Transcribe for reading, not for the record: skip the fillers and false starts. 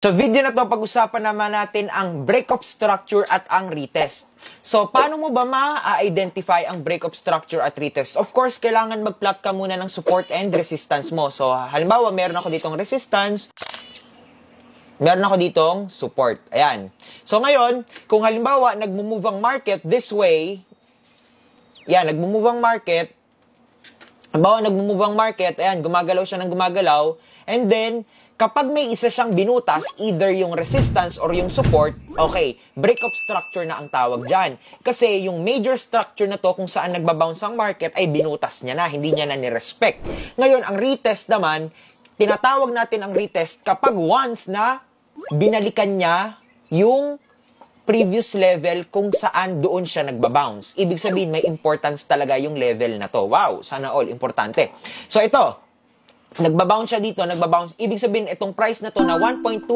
Sa video na to, pag-usapan naman natin ang breakup structure at ang retest. So, paano mo ba ma-identify ang breakup structure at retest? Of course, kailangan mag-plot ka muna ng support and resistance mo. So, halimbawa, meron ako ditong resistance, meron ako ditong support. Ayan. So, ngayon, kung halimbawa, nagmumove ang market this way, yan, nagmumove ang market, halimbawa, nagmumove ang market, ayan, gumagalaw siya ng gumagalaw, and then, kapag may isa siyang binutas, either yung resistance or yung support, okay, breakup structure na ang tawag dyan. Kasi yung major structure na to kung saan nagbabounce ang market ay binutas niya na, hindi niya na ni-respect. Ngayon, ang retest naman, tinatawag natin ang retest kapag once na binalikan niya yung previous level kung saan doon siya nagbabounce. Ibig sabihin, may importance talaga yung level na to. Wow, sana all, importante. So ito, nagbabounce siya dito, nagbabounce. Ibig sabihin, itong price na to na 1.24